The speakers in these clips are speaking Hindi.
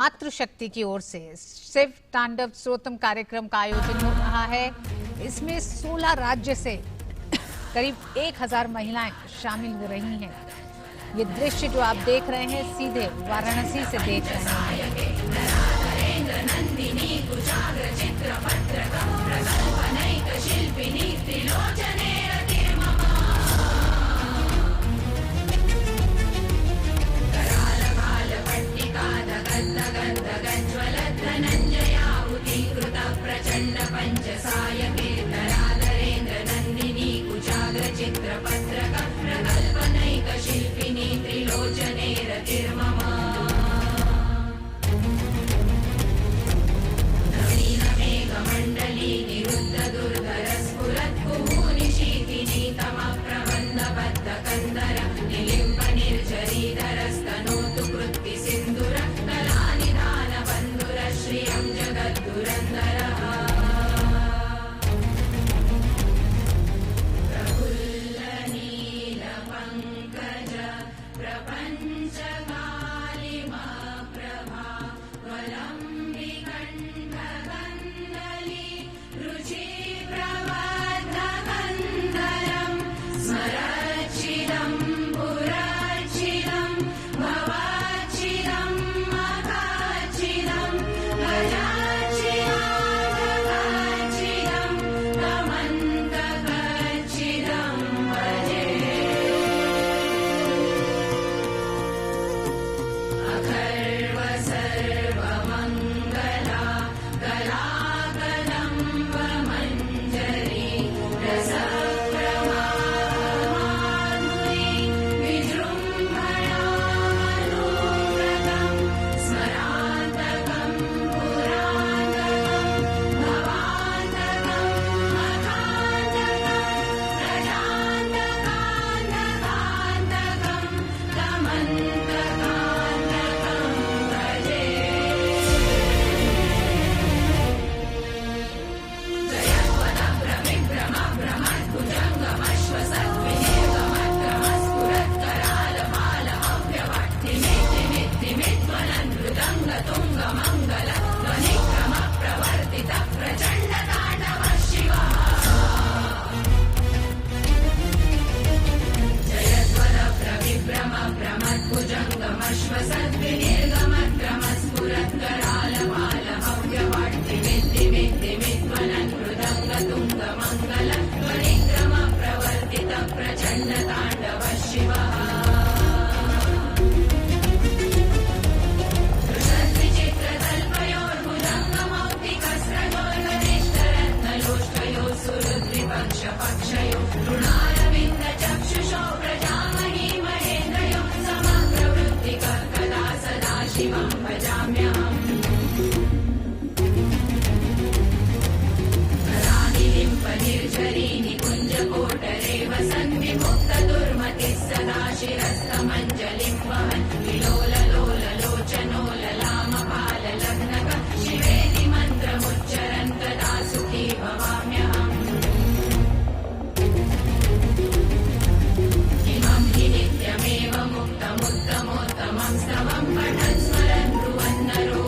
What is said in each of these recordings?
मातृशक्ति की ओर से शिव तांडव स्तोत्रम कार्यक्रम का आयोजन हो रहा है। इसमें 16 राज्य से करीब 1000 महिलाएं शामिल हो रही हैं। ये दृश्य जो आप देख रहे हैं सीधे वाराणसी से देख रहे हैं। नित्यमेव मुक्तमुत्तमोत्तमं स्तवं पठन् स्मरन् ब्रुवन्नरो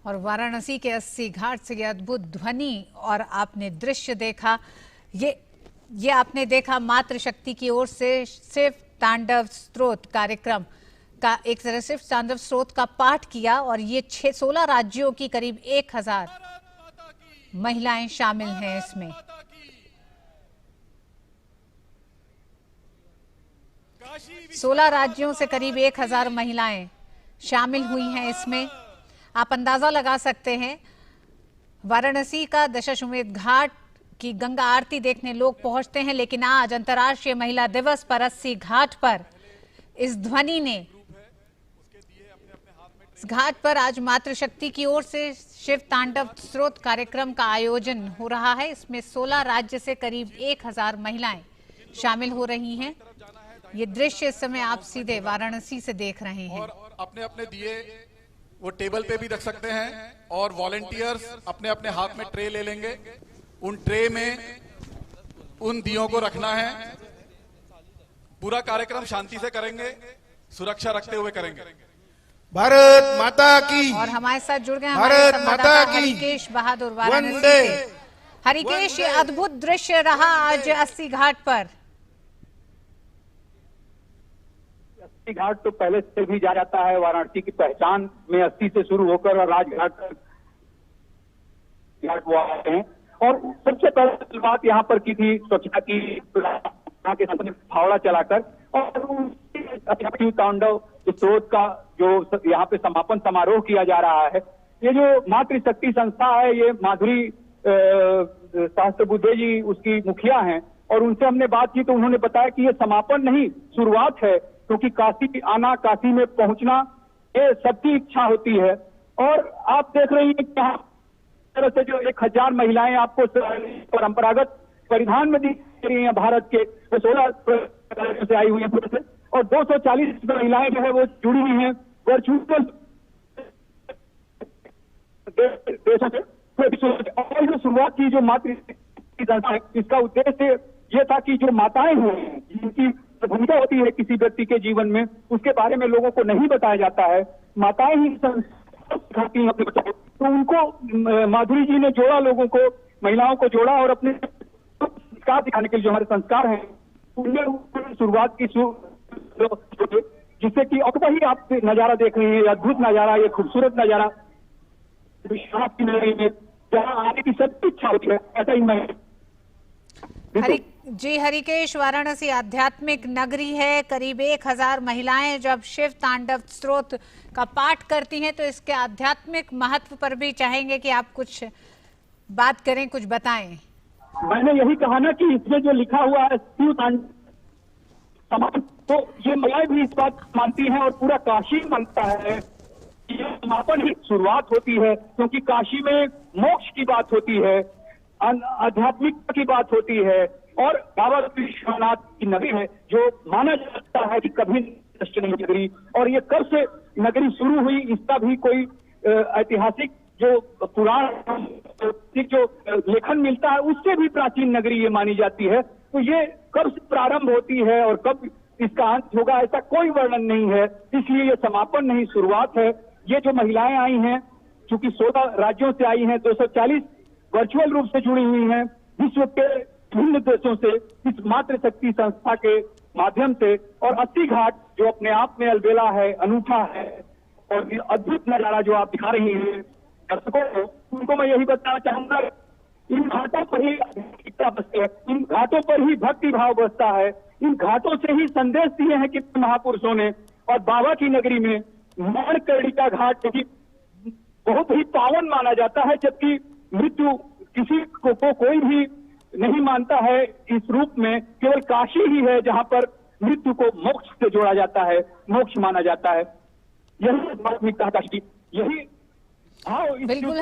और वाराणसी के 80 घाट से ये अद्भुत ध्वनि और आपने दृश्य देखा, ये आपने देखा मातृ शक्ति की ओर से शिव तांडव स्तोत्र कार्यक्रम का एक तरह से तांडव स्तोत्र का पाठ किया और ये 16 राज्यों की करीब 1000 महिलाएं शामिल हैं इसमें। सोलह राज्यों से करीब 1000 महिलाएं शामिल हुई हैं इसमें। आप अंदाजा लगा सकते हैं वाराणसी का दशाश्वमेध घाट की गंगा आरती देखने लोग पहुंचते हैं, लेकिन आज अंतर्राष्ट्रीय महिला दिवस पर 80 घाट पर इस ध्वनि ने, इस घाट पर आज मातृशक्ति की ओर से शिव तांडव स्तोत्र कार्यक्रम का आयोजन हो रहा है। इसमें 16 राज्य से करीब 1000 महिलाएं शामिल हो रही हैं। ये दृश्य इस समय आप सीधे वाराणसी से देख रहे हैं। और अपने अपने दिए वो टेबल पे भी रख सकते हैं और वॉलेंटियर्स अपने अपने हाथ में ट्रे ले लेंगे। उन ट्रे में उन दियों को रखना है। पूरा कार्यक्रम शांति से करेंगे, सुरक्षा रखते हुए करेंगे। भारत माता की। और हमारे साथ जुड़ गए हमारे संवाददाता हरिकेश बहादुर वाराणसी से। हरिकेश, ये अद्भुत दृश्य रहा आज 80 घाट पर। घाट तो पहले से भी जा जाता है, वाराणसी की पहचान में 80 से शुरू होकर और राजघाट तक घाट वो आते हैं। और सबसे पहले बात यहाँ पर की थी स्वच्छता की, यहाँ के सामने फावड़ा चलाकर, और तांडव स्तोत्र का जो यहाँ पे समापन समारोह किया जा रहा है। ये जो मातृशक्ति संस्था है, ये माधुरी सहस्त्रबुद्धे जी उसकी मुखिया हैं, और उनसे हमने बात की तो उन्होंने बताया कि ये समापन नहीं, शुरुआत है, क्योंकि काशी आना, काशी में पहुंचना ये सबकी इच्छा होती है। और आप देख रही हैं कि तरह से जो 1000 महिलाएं आपको परंपरागत परिधान में दिख रही हैं भारत के 16 से आई हुई है, और 240 महिलाएं जो है वो जुड़ी हुई हैं वर्चुअल देशों से। और जो शुरुआत की जो मातृ संस्था है, इसका उद्देश्य ये था कि जो माताएं हुई हैं, जिनकी भूमिका होती है किसी व्यक्ति के जीवन में, उसके बारे में लोगों को नहीं बताया जाता है। माताएं ही सिखाती हैं अपने बच्चों को, तो उनको माधुरी जी ने जोड़ा, लोगों को, महिलाओं को जोड़ा, और अपने संस्कार दिखाने के लिए जो हमारे संस्कार हैं उनमें शुरुआत की, जिससे कि अब वही आप नजारा देख रहे हैं, अद्भुत नजारा, ये खूबसूरत नजारा विश्वास की नगरी में जहाँ आने की सबकी इच्छा होती है, ऐसा ही मैं जी। हरिकेश, वाराणसी आध्यात्मिक नगरी है। करीब 1000 महिलाएं जब शिव तांडव स्तोत्र का पाठ करती हैं तो इसके आध्यात्मिक महत्व पर भी चाहेंगे कि आप कुछ बात करें, कुछ बताएं। मैंने यही कहा ना कि इसमें जो लिखा हुआ है शिव तांडव, तो ये महिलाएं भी इस बात मानती हैं और पूरा काशी मानता है। ये समापन ही शुरुआत होती है, क्योंकि काशी में मोक्ष की बात होती है, आध्यात्मिकता की बात होती है, और बाबा विश्वनाथ की नगरी है जो माना जाता है कि कभी नष्ट नहीं नगरी। और ये कब से नगरी शुरू हुई, इसका भी कोई ऐतिहासिक जो पुराण जो लेखन मिलता है उससे भी प्राचीन नगरी ये मानी जाती है। तो ये कब से प्रारंभ होती है और कब इसका अंत होगा, ऐसा कोई वर्णन नहीं है, इसलिए ये समापन नहीं, शुरुआत है। ये जो महिलाएं आई हैं, चूंकि 16 राज्यों से आई हैं, 240 वर्चुअल रूप से जुड़ी हुई हैं विश्व के विभिन्न देशों से इस मातृशक्ति संस्था के माध्यम से, और 80 घाट जो अपने आप में अलबेला है, अनूठा है, और ये अद्भुत नजारा जो आप दिखा रही हैं दर्शकों को, उनको मैं यही बताना चाहूंगा इन घाटों पर ही आध्यात्मिकता बसती है, इन घाटों पर ही भक्ति भाव बसता है, इन घाटों से ही संदेश दिए हैं कितने महापुरुषों ने। और बाबा की नगरी में माणकर्णी का घाट भी बहुत ही पावन माना जाता है, जबकि मृत्यु किसी को कोई भी नहीं मानता है इस रूप में। केवल काशी ही है जहां पर मृत्यु को मोक्ष से जोड़ा जाता है, मोक्ष माना जाता है। यही आध्यात्मिकता का यही भाव इस बिल्कुल।